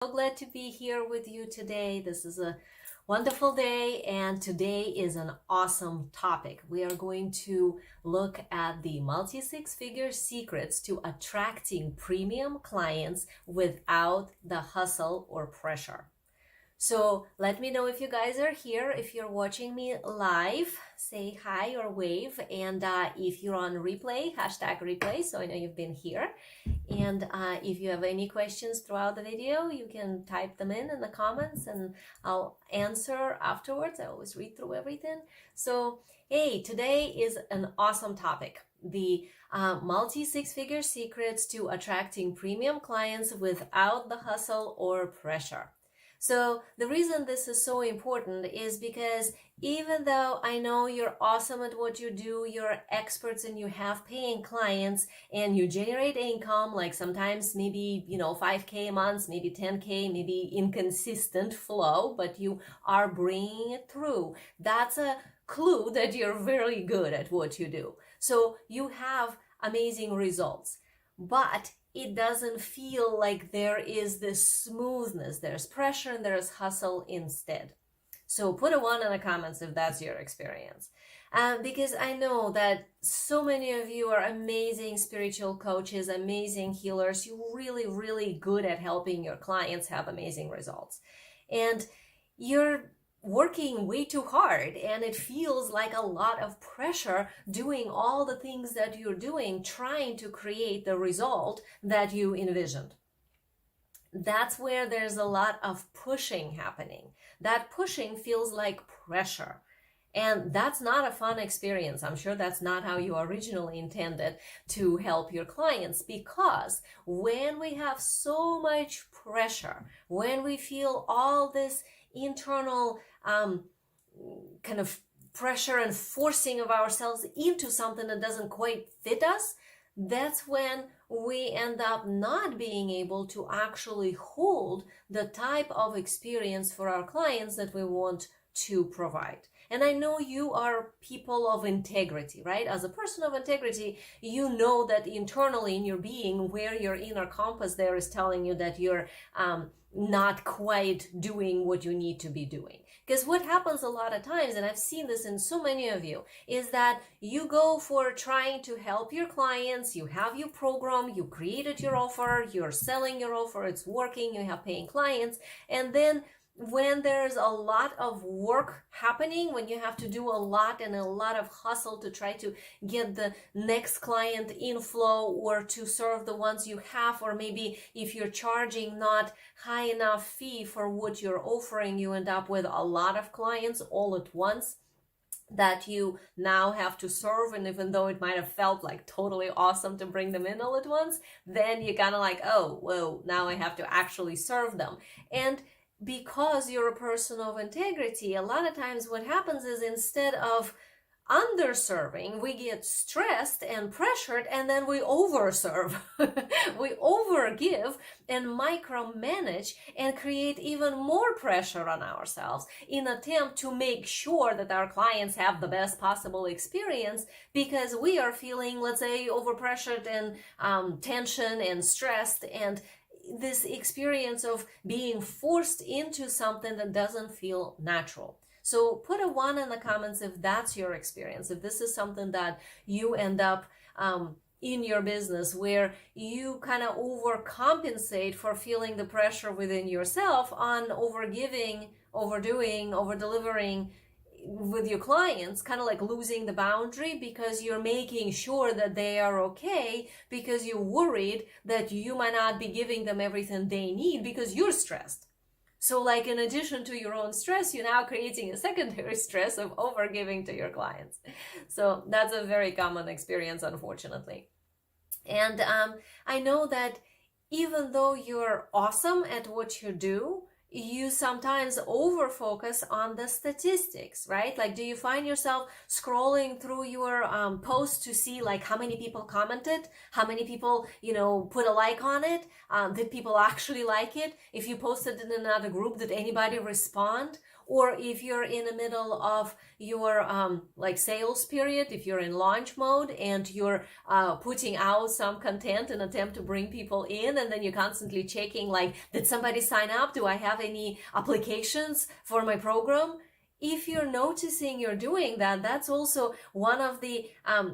So glad to be here with you today. This is a wonderful day, and today is an awesome topic. We are going to look at the multi-6-figure secrets to attracting premium clients without the hustle or pressure. So let me know if you guys are here. If you're watching me live, say hi or wave. And if you're on replay, hashtag replay, so I know you've been here. And if you have any questions throughout the video, you can type them in the comments and I'll answer afterwards. I always read through everything. So, hey, today is an awesome topic. The multi-6-figure secrets to attracting premium clients without the hustle or pressure. So the reason this is so important is because even though I know you're awesome at what you do, you're experts and you have paying clients and you generate income, like sometimes maybe, 5K months, maybe 10K, maybe inconsistent flow, but you are bringing it through. That's a clue that you're very good at what you do. So you have amazing results, but it doesn't feel like there is this smoothness. There's pressure and there's hustle instead. So put a 1 in the comments if that's your experience. Because I know that so many of you are amazing spiritual coaches, amazing healers. You're really, really good at helping your clients have amazing results. And you're working way too hard and it feels like a lot of pressure doing all the things that you're doing, trying to create the result that you envisioned. That's where there's a lot of pushing happening. That pushing feels like pressure. And that's not a fun experience. I'm sure that's not how you originally intended to help your clients, because when we have so much pressure, when we feel all this internal kind of pressure and forcing of ourselves into something that doesn't quite fit us, that's when we end up not being able to actually hold the type of experience for our clients that we want to provide. And I know you are people of integrity, right? As a person of integrity, you know that internally in your being, where your inner compass there is telling you that you're not quite doing what you need to be doing. Because what happens a lot of times, and I've seen this in so many of you, is that you go for trying to help your clients, you have your program, you created your offer, you're selling your offer, it's working, you have paying clients, and then when there's a lot of work happening, when you have to do a lot and a lot of hustle to try to get the next client inflow or to serve the ones you have, or maybe if you're charging not high enough fee for what you're offering, you end up with a lot of clients all at once that you now have to serve. And even though it might have felt like totally awesome to bring them in all at once, then you're kind of like, oh, whoa, now I have to actually serve them. And because you're a person of integrity, a lot of times what happens is instead of underserving, we get stressed and pressured, and then we overserve. We overgive and micromanage and create even more pressure on ourselves in attempt to make sure that our clients have the best possible experience, because we are feeling, let's say, overpressured and tension and stressed, and this experience of being forced into something that doesn't feel natural. So put a 1 in the comments if that's your experience, if this is something that you end up in your business where you kind of overcompensate for feeling the pressure within yourself on overgiving, overdoing, overdelivering with your clients, kind of like losing the boundary because you're making sure that they are okay, because you're worried that you might not be giving them everything they need because you're stressed. So like in addition to your own stress, you're now creating a secondary stress of overgiving to your clients. So that's a very common experience, unfortunately. And I know that even though you're awesome at what you do, you sometimes over focus on the statistics, right? Like, do you find yourself scrolling through your posts to see like how many people commented, how many people, put a like on it? Did people actually like it? If you posted in another group, did anybody respond? or if you're in the middle of your like sales period, if you're in launch mode and you're putting out some content in attempt to bring people in, and then you're constantly checking like, did somebody sign up? Do I have any applications for my program? If you're noticing you're doing that, that's also one of the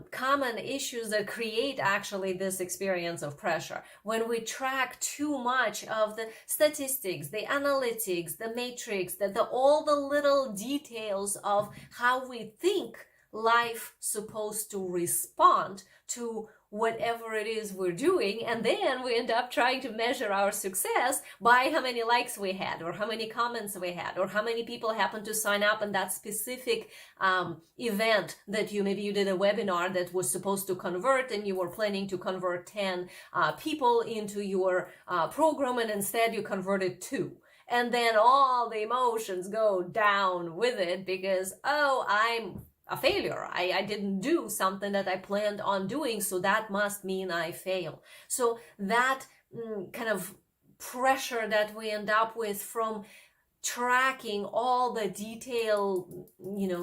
common issues that create actually this experience of pressure. When we track too much of the statistics, the analytics, the matrix, all the little details of how we think life supposed to respond to whatever it is we're doing, and then we end up trying to measure our success by how many likes we had, or how many comments we had, or how many people happened to sign up in that specific event that maybe you did a webinar that was supposed to convert, and you were planning to convert 10 people into your program, and instead you converted 2. And then all the emotions go down with it because, oh, I'm a failure. I didn't do something that I planned on doing, so that must mean I fail. So that kind of pressure that we end up with from tracking all the detailed,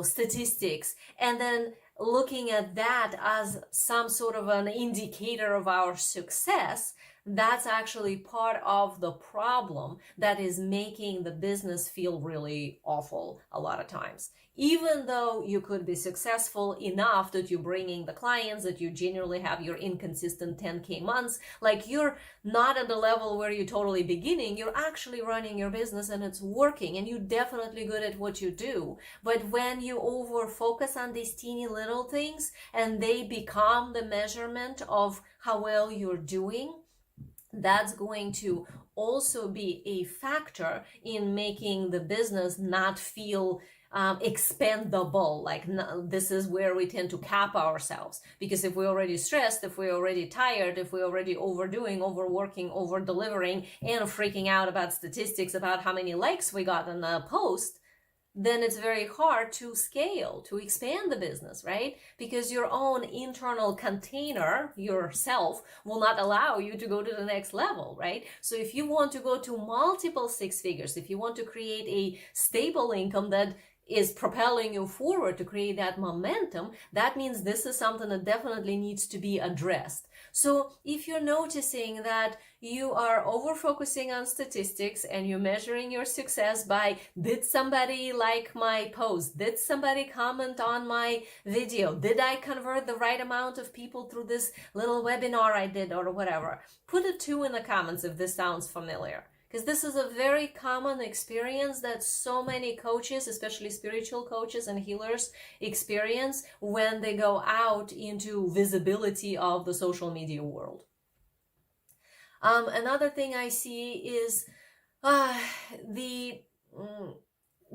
statistics, and then looking at that as some sort of an indicator of our success, that's actually part of the problem that is making the business feel really awful a lot of times. Even though you could be successful enough that you're bringing the clients, that you generally have your inconsistent 10K months, like you're not at the level where you're totally beginning, you're actually running your business and it's working and you're definitely good at what you do. But when you over focus on these teeny little things and they become the measurement of how well you're doing, that's going to also be a factor in making the business not feel expendable. Like this is where we tend to cap ourselves, because if we're already stressed, if we're already tired, if we're already overdoing, overworking, over delivering, and freaking out about statistics about how many likes we got on a post, then it's very hard to scale, to expand the business, right? Because your own internal container, yourself, will not allow you to go to the next level, right? So if you want to go to multiple 6 figures, if you want to create a stable income that is propelling you forward, to create that momentum, that means this is something that definitely needs to be addressed. So if you're noticing that you are over focusing on statistics and you're measuring your success by, did somebody like my post? Did somebody comment on my video? Did I convert the right amount of people through this little webinar I did, or whatever? Put a 2 in the comments if this sounds familiar. Because this is a very common experience that so many coaches, especially spiritual coaches and healers, experience when they go out into visibility of the social media world. Another thing I see is the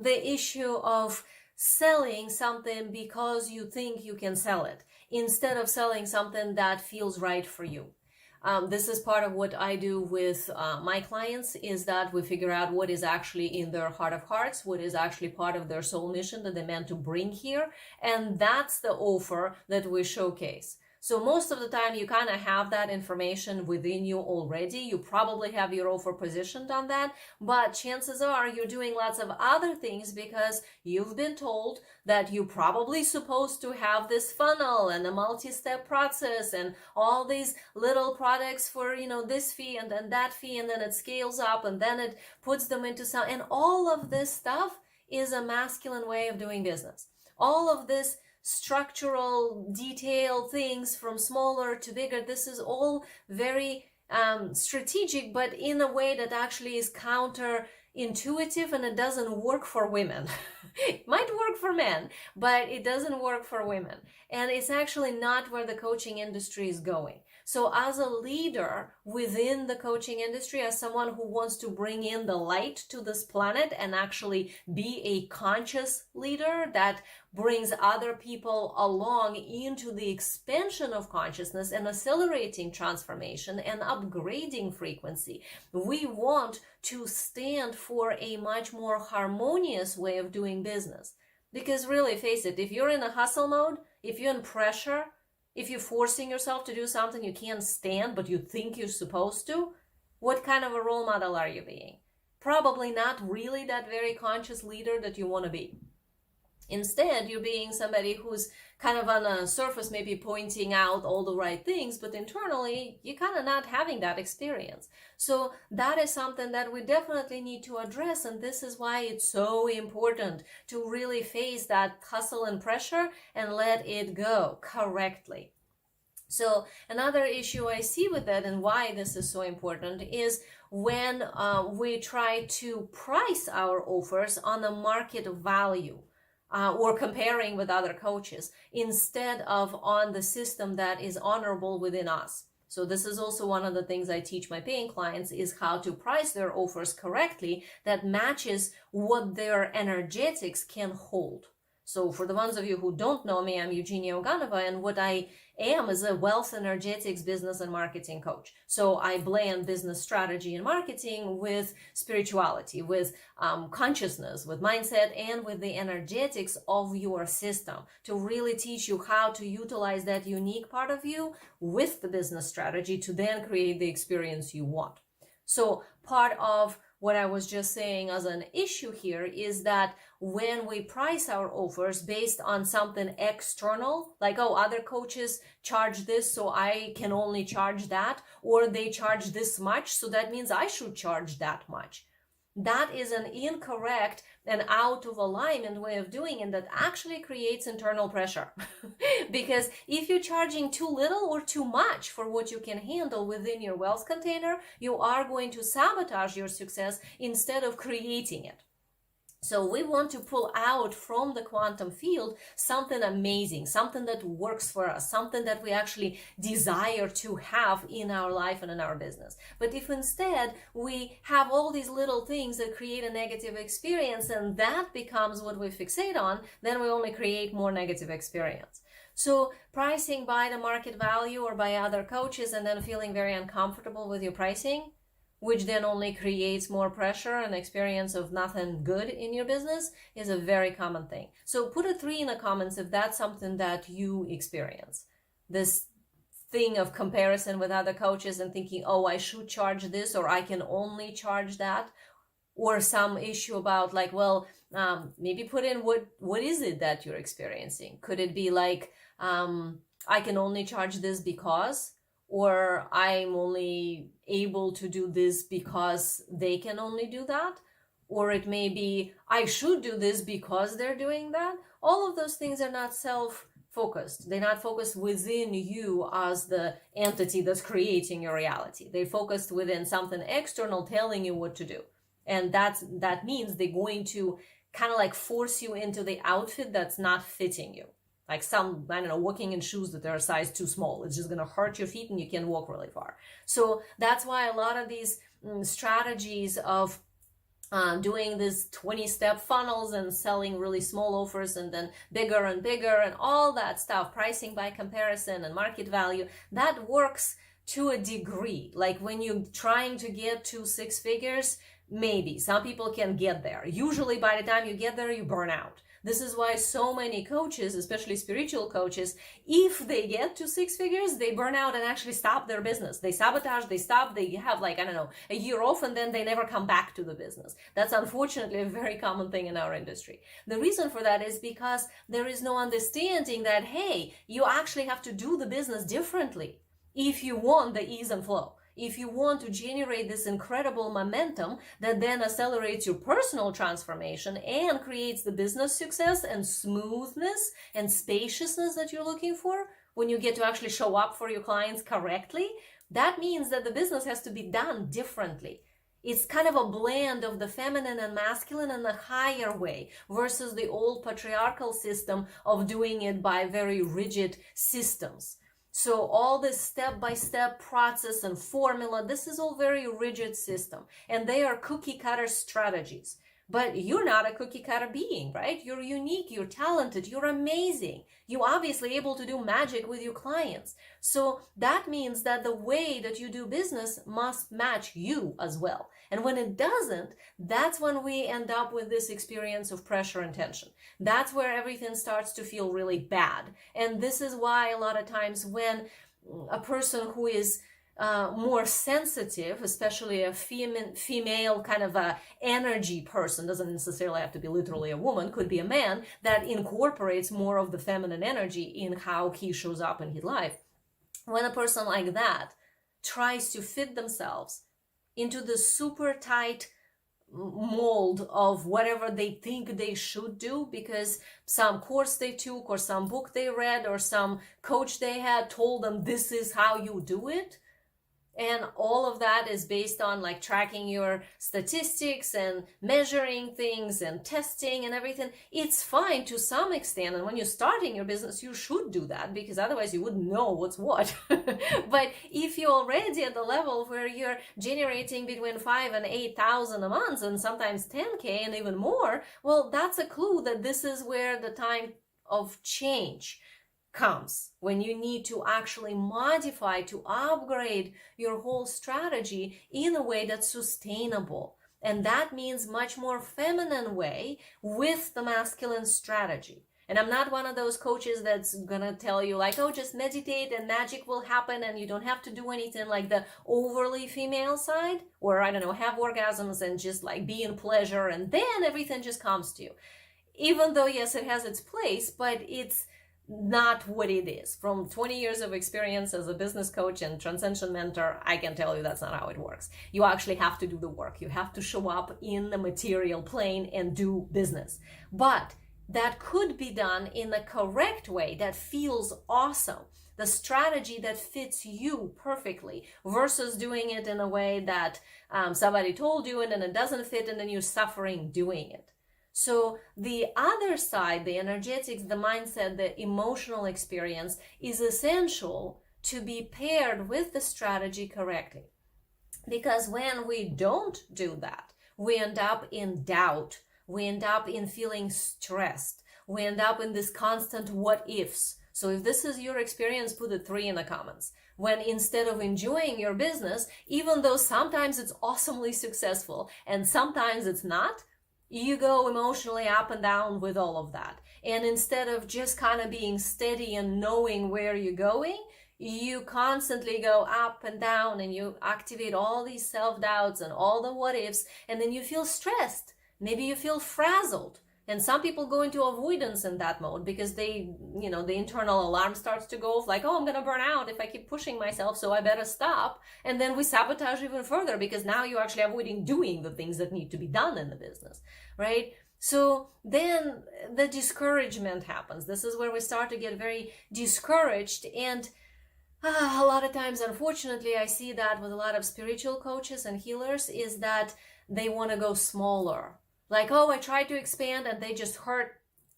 issue of selling something because you think you can sell it, instead of selling something that feels right for you. This is part of what I do with my clients, is that we figure out what is actually in their heart of hearts, what is actually part of their soul mission that they meant to bring here. And that's the offer that we showcase. So most of the time you kind of have that information within you already. You probably have your offer positioned on that, but chances are you're doing lots of other things because you've been told that you're probably supposed to have this funnel and a multi-step process and all these little products for, this fee and then that fee, and then it scales up and then it puts them into some, and all of this stuff is a masculine way of doing business. All of this structural detail things from smaller to bigger, this is all very strategic, but in a way that actually is counterintuitive, and it doesn't work for women. It might work for men, but it doesn't work for women. And it's actually not where the coaching industry is going. So as a leader within the coaching industry, as someone who wants to bring in the light to this planet and actually be a conscious leader that brings other people along into the expansion of consciousness and accelerating transformation and upgrading frequency, we want to stand for a much more harmonious way of doing business. Because really, face it, if you're in a hustle mode, if you're in pressure, if you're forcing yourself to do something you can't stand but you think you're supposed to, what kind of a role model are you being? probably not really that very conscious leader that you want to be. Instead, you're being somebody who's kind of on a surface, maybe pointing out all the right things, but internally, you're kind of not having that experience. So that is something that we definitely need to address. And this is why it's so important to really face that hustle and pressure and let it go correctly. So another issue I see with that, and why this is so important, is when we try to price our offers on a market value. Or comparing with other coaches instead of on the system that is honorable within us. So this is also one of the things I teach my paying clients, is how to price their offers correctly that matches what their energetics can hold. So for the ones of you who don't know me, I'm Eugenia Oganova, and what I am is a wealth energetics business and marketing coach. So I blend business strategy and marketing with spirituality, with consciousness, with mindset, and with the energetics of your system to really teach you how to utilize that unique part of you with the business strategy to then create the experience you want. So part of what I was just saying as an issue here is that when we price our offers based on something external, like, oh, other coaches charge this, so I can only charge that, or they charge this much, so that means I should charge that much. That is an incorrect and out of alignment way of doing it that actually creates internal pressure. Because if you're charging too little or too much for what you can handle within your wealth container, you are going to sabotage your success instead of creating it. So we want to pull out from the quantum field something amazing, something that works for us, something that we actually desire to have in our life and in our business. But if instead we have all these little things that create a negative experience and that becomes what we fixate on, then we only create more negative experience. So pricing by the market value or by other coaches and then feeling very uncomfortable with your pricing, which then only creates more pressure and experience of nothing good in your business, is a very common thing. So put a 3 in the comments if that's something that you experience. This thing of comparison with other coaches and thinking, oh, I should charge this or I can only charge that. Or some issue about like, well, maybe put in what is it that you're experiencing? Could it be like, I can only charge this because, or I'm only able to do this because they can only do that, or it may be I should do this because they're doing that. All of those things are not self-focused. They're not focused within you as the entity that's creating your reality. They're focused within something external telling you what to do. And that means they're going to kind of like force you into the outfit that's not fitting you. Like some, I don't know, walking in shoes that are a size too small. It's just going to hurt your feet and you can't walk really far. So that's why a lot of these strategies of doing these 20-step funnels and selling really small offers and then bigger and bigger and all that stuff, pricing by comparison and market value, that works to a degree. Like when you're trying to get to 6 figures, maybe some people can get there. Usually by the time you get there, you burn out. This is why so many coaches, especially spiritual coaches, if they get to 6 figures, they burn out and actually stop their business. They sabotage, they stop, they have like, I don't know, a year off and then they never come back to the business. That's unfortunately a very common thing in our industry. The reason for that is because there is no understanding that, hey, you actually have to do the business differently if you want the ease and flow. If you want to generate this incredible momentum that then accelerates your personal transformation and creates the business success and smoothness and spaciousness that you're looking for when you get to actually show up for your clients correctly, that means that the business has to be done differently. It's kind of a blend of the feminine and masculine in a higher way versus the old patriarchal system of doing it by very rigid systems. So all this step-by-step process and formula, this is all very rigid system. And they are cookie-cutter strategies. But you're not a cookie-cutter being, right? You're unique, you're talented, you're amazing. You're obviously able to do magic with your clients. So that means that the way that you do business must match you as well. And when it doesn't, that's when we end up with this experience of pressure and tension. That's where everything starts to feel really bad. And this is why a lot of times when a person who is more sensitive, especially a female kind of a energy person, doesn't necessarily have to be literally a woman, could be a man that incorporates more of the feminine energy in how he shows up in his life. When a person like that tries to fit themselves into the super tight mold of whatever they think they should do because some course they took or some book they read or some coach they had told them this is how you do it, and all of that is based on like tracking your statistics and measuring things and testing and everything. It's fine to some extent, and when you're starting your business you should do that because otherwise you wouldn't know what's what. But if you're already at the level where you're generating between 5,000 and 8,000 a month and sometimes 10K and even more, well, that's a clue that this is where the time of change comes, when you need to actually modify, to upgrade your whole strategy in a way that's sustainable. And that means much more feminine way with the masculine strategy. And I'm not one of those coaches that's gonna tell you like, oh, just meditate and magic will happen and you don't have to do anything, like the overly female side, or I don't know, have orgasms and just like be in pleasure and then everything just comes to you. Even though, yes, it has its place, but it's not what it is. From 20 years of experience as a business coach and transcension mentor, I can tell you that's not how it works. You actually have to do the work. You have to show up in the material plane and do business. But that could be done in the correct way that feels awesome. The strategy that fits you perfectly versus doing it in a way that somebody told you and then it doesn't fit and then you're suffering doing it. So the other side, the energetics, the mindset, the emotional experience is essential to be paired with the strategy correctly. Because when we don't do that, we end up in doubt. We end up in feeling stressed. We end up in this constant what ifs. So if this is your experience, put a 3 in the comments. When instead of enjoying your business, even though sometimes it's awesomely successful and sometimes it's not, you go emotionally up and down with all of that. And instead of just kind of being steady and knowing where you're going, you constantly go up and down and you activate all these self-doubts and all the what ifs, and then you feel stressed. Maybe you feel frazzled. And some people go into avoidance in that mode because they, the internal alarm starts to go off like, oh, I'm going to burn out if I keep pushing myself, so I better stop. And then we sabotage even further because now you're actually avoiding doing the things that need to be done in the business, right? So then the discouragement happens. This is where we start to get very discouraged. And a lot of times, unfortunately, I see that with a lot of spiritual coaches and healers is that they want to go smaller. Like, oh, I tried to expand and they just hurt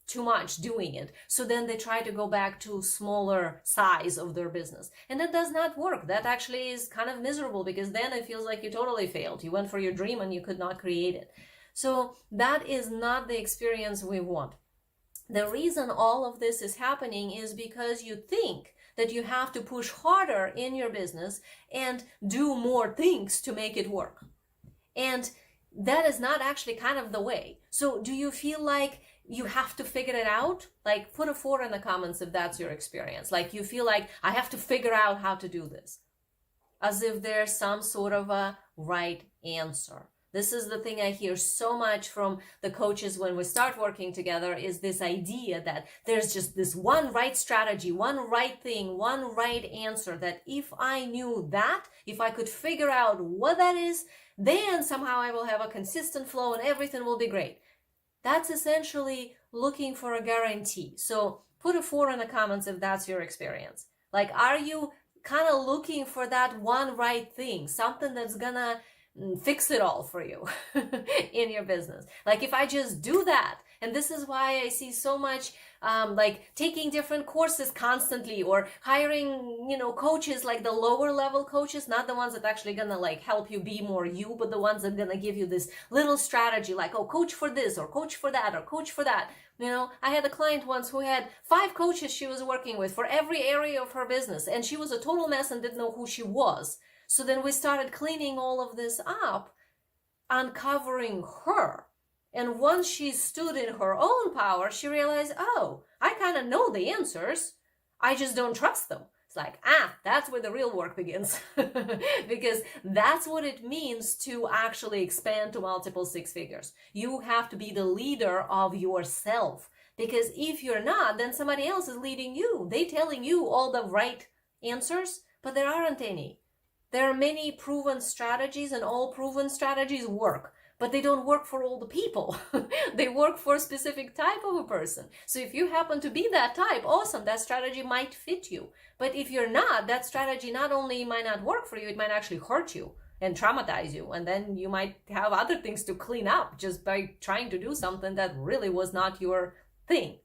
too much doing it. So then they try to go back to smaller size of their business. And that does not work. That actually is kind of miserable because then it feels like you totally failed. You went for your dream and you could not create it. So that is not the experience we want. The reason all of this is happening is because you think that you have to push harder in your business and do more things to make it work. And that is not actually kind of the way. So do you feel like you have to figure it out? Like, put a 4 in the comments if that's your experience. Like, you feel like I have to figure out how to do this. As if there's some sort of a right answer. This is the thing I hear so much from the coaches when we start working together, is this idea that there's just this one right strategy, one right thing, one right answer, that if I knew that, if I could figure out what that is, then somehow I will have a consistent flow and everything will be great. That's essentially looking for a guarantee. So put a 4 in the comments if that's your experience. Like, are you kind of looking for that one right thing, something that's gonna fix it all for you in your business? Like, if I just do that, and this is why I see so much like taking different courses constantly, or hiring, coaches, like the lower level coaches, not the ones that actually gonna like help you be more you, but the ones that gonna give you this little strategy, like, oh, coach for this or coach for that or coach for that. I had a client once who had 5 coaches she was working with for every area of her business, and she was a total mess and didn't know who she was. So then we started cleaning all of this up, uncovering her. And once she stood in her own power, she realized, oh, I kind of know the answers. I just don't trust them. It's like, that's where the real work begins. Because that's what it means to actually expand to multiple six figures. You have to be the leader of yourself. Because if you're not, then somebody else is leading you. They're telling you all the right answers, but there aren't any. There are many proven strategies, and all proven strategies work, but they don't work for all the people. They work for a specific type of a person. So if you happen to be that type, awesome, that strategy might fit you. But if you're not, that strategy not only might not work for you, it might actually hurt you and traumatize you. And then you might have other things to clean up just by trying to do something that really was not your thing.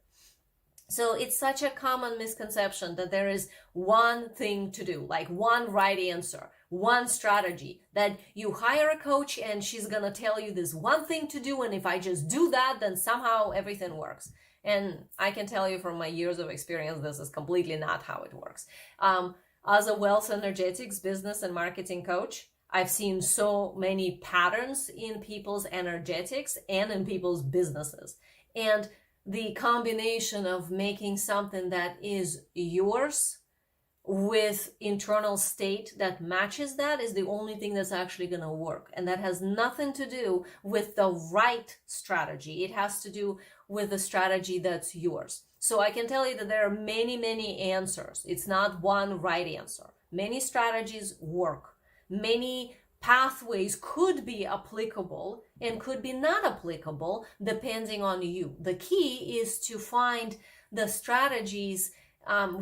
So it's such a common misconception that there is one thing to do, like one right answer, one strategy, that you hire a coach and she's going to tell you this one thing to do. And if I just do that, then somehow everything works. And I can tell you from my years of experience, this is completely not how it works. As a wealth energetics business and marketing coach, I've seen so many patterns in people's energetics and in people's businesses. And the combination of making something that is yours with internal state that matches that is the only thing that's actually going to work. And that has nothing to do with the right strategy. It has to do with the strategy that's yours. So I can tell you that there are many, many answers. It's not one right answer. Many strategies work. Many pathways could be applicable and could be not applicable depending on you. The key is to find the strategies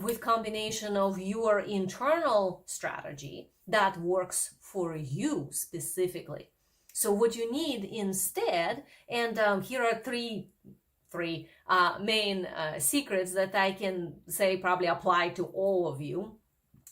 with combination of your internal strategy that works for you specifically. So what you need instead, and here are three main secrets that I can say probably apply to all of you,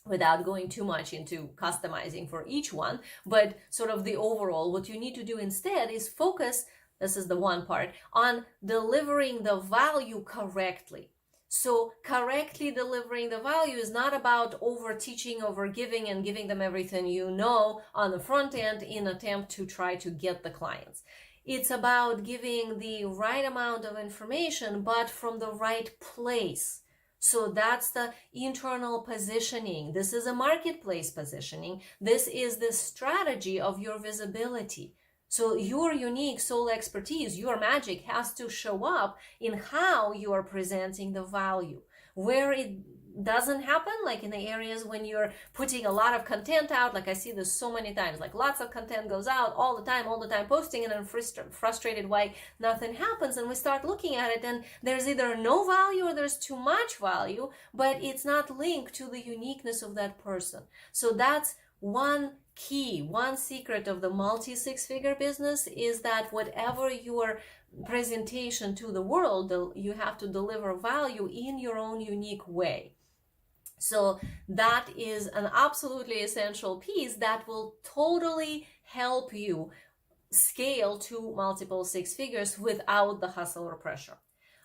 without going too much into customizing for each one, but sort of the overall, what you need to do instead is focus, this is the one part, on delivering the value correctly. So correctly delivering the value is not about over teaching, over giving, and giving them everything you know on the front end in attempt to try to get the clients. It's about giving the right amount of information, but from the right place. So that's the internal positioning. This is a marketplace positioning. This is the strategy of your visibility. So your unique soul expertise, your magic has to show up in how you are presenting the value. Where it doesn't happen, like in the areas when you're putting a lot of content out, like I see this so many times, like lots of content goes out all the time posting, and I'm frustrated why nothing happens. And we start looking at it and there's either no value or there's too much value, but it's not linked to the uniqueness of that person. So that's one key, one secret of the multi-6-figure business is that whatever your presentation to the world, you have to deliver value in your own unique way. So that is an absolutely essential piece that will totally help you scale to multiple six figures without the hustle or pressure.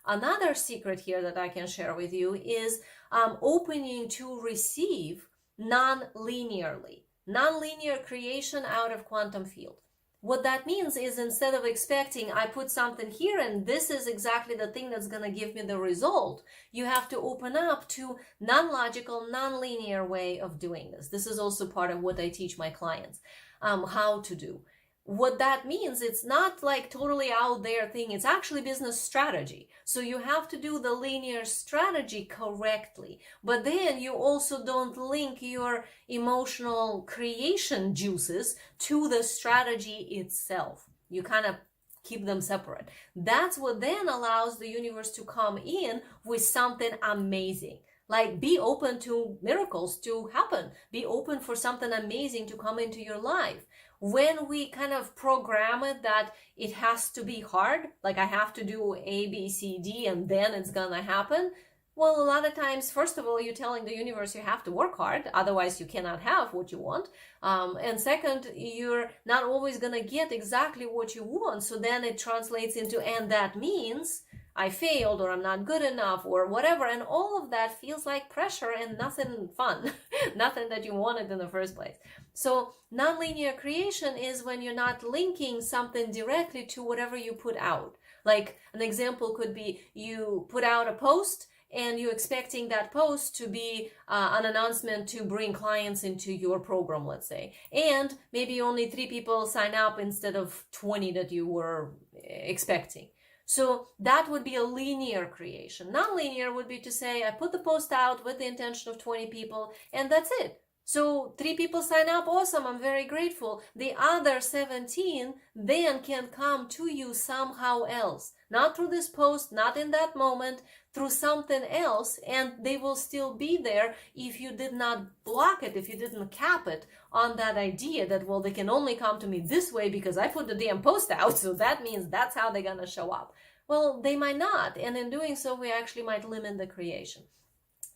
Another secret here that I can share with you is opening to receive non-linearly. Non-linear creation out of quantum field. What that means is instead of expecting I put something here and this is exactly the thing that's going to give me the result, you have to open up to non-logical, non-linear way of doing this. This is also part of what I teach my clients how to do. What that means, it's not like totally out there thing, it's actually business strategy. So you have to do the linear strategy correctly, but then you also don't link your emotional creation juices to the strategy itself. You kind of keep them separate. That's what then allows the universe to come in with something amazing. Like, be open to miracles to happen. Be open for something amazing to come into your life. When we kind of program it that it has to be hard, like I have to do A, B, C, D, and then it's gonna happen. Well, a lot of times, first of all, you're telling the universe you have to work hard, otherwise you cannot have what you want. And second, you're not always gonna get exactly what you want. So then it translates into, and that means I failed, or I'm not good enough, or whatever. And all of that feels like pressure and nothing fun, nothing that you wanted in the first place. So nonlinear creation is when you're not linking something directly to whatever you put out. Like an example could be you put out a post and you're expecting that post to be an announcement to bring clients into your program, let's say, and maybe only 3 people sign up instead of 20 that you were expecting. So that would be a linear creation. Non-linear would be to say, I put the post out with the intention of 20 people, and that's it. So 3 people sign up, awesome, I'm very grateful. The other 17 then can come to you somehow else. Not through this post, not in that moment, through something else, and they will still be there if you did not block it, if you didn't cap it on that idea that, well, they can only come to me this way because I put the damn post out, so that means that's how they're gonna show up. Well, they might not, and in doing so, we actually might limit the creation.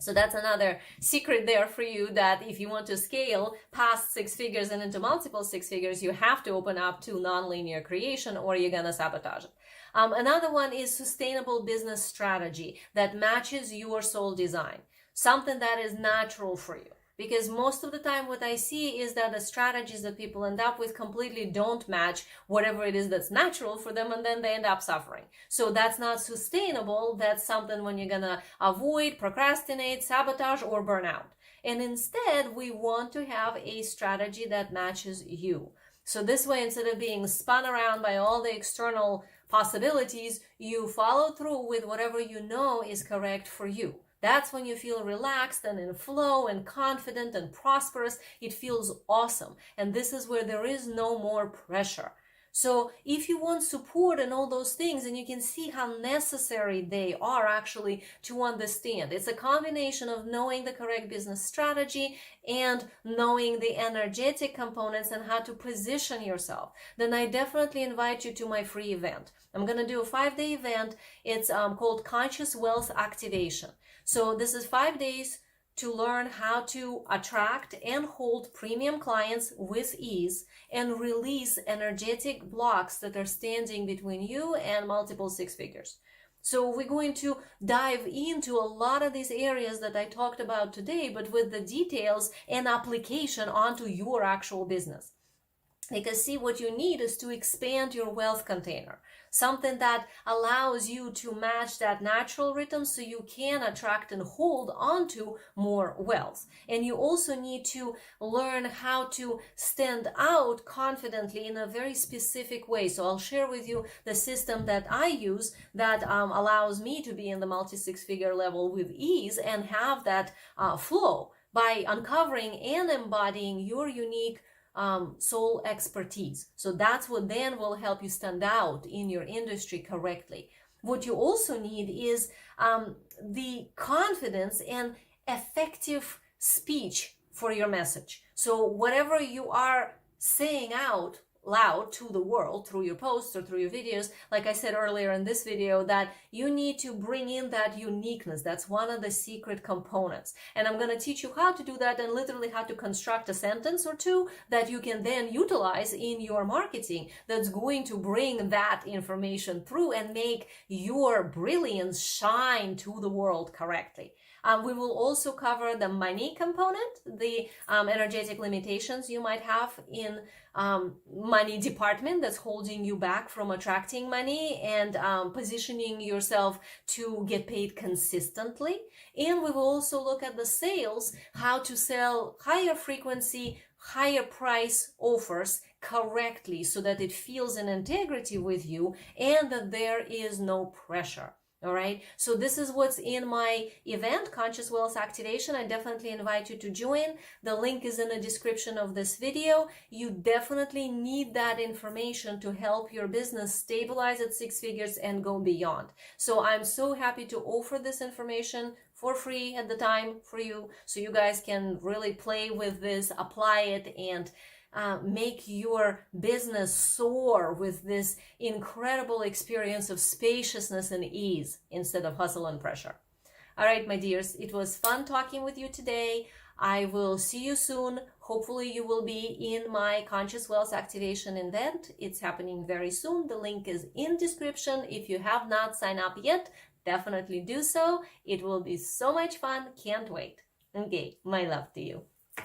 So that's another secret there for you, that if you want to scale past 6 figures and into multiple 6 figures, you have to open up to nonlinear creation or you're going to sabotage it. Another one is sustainable business strategy that matches your soul design, something that is natural for you. Because most of the time what I see is that the strategies that people end up with completely don't match whatever it is that's natural for them, and then they end up suffering. So that's not sustainable. That's something when you're gonna avoid, procrastinate, sabotage, or burn out. And instead, we want to have a strategy that matches you. So this way, instead of being spun around by all the external possibilities, you follow through with whatever you know is correct for you. That's when you feel relaxed and in flow and confident and prosperous. It feels awesome. And this is where there is no more pressure. So if you want support and all those things, and you can see how necessary they are actually to understand. It's a combination of knowing the correct business strategy and knowing the energetic components and how to position yourself. Then I definitely invite you to my free event. I'm going to do a 5-day event. It's called Conscious Wealth Activation. So this is 5 days to learn how to attract and hold premium clients with ease and release energetic blocks that are standing between you and multiple 6 figures. So we're going to dive into a lot of these areas that I talked about today, but with the details and application onto your actual business. Because see, what you need is to expand your wealth container, something that allows you to match that natural rhythm so you can attract and hold onto more wealth. And you also need to learn how to stand out confidently in a very specific way. So I'll share with you the system that I use that allows me to be in the multi-6-figure level with ease and have that flow by uncovering and embodying your unique soul expertise. So that's what then will help you stand out in your industry correctly. What you also need is the confidence and effective speech for your message. So whatever you are saying out loud to the world through your posts or through your videos, like I said earlier in this video, that you need to bring in that uniqueness. That's one of the secret components. And I'm going to teach you how to do that and literally how to construct a sentence or two that you can then utilize in your marketing that's going to bring that information through and make your brilliance shine to the world correctly. We will also cover the money component, the energetic limitations you might have in money department that's holding you back from attracting money and positioning yourself to get paid consistently. And we will also look at the sales, how to sell higher frequency, higher price offers correctly so that it feels in integrity with you and that there is no pressure. All right, so this is what's in my event, Conscious Wealth Activation. I definitely invite you to join. The link is in the description of this video. You definitely need that information to help your business stabilize at 6 figures and go beyond. So I'm so happy to offer this information for free at the time for you, so you guys can really play with this, apply it, and make your business soar with this incredible experience of spaciousness and ease instead of hustle and pressure. All right, my dears, it was fun talking with you today. I will see you soon. Hopefully you will be in my Conscious Wealth Activation event. It's happening very soon. The link is in description. If you have not signed up yet, definitely do so. It will be so much fun. Can't wait. Okay, my love to you.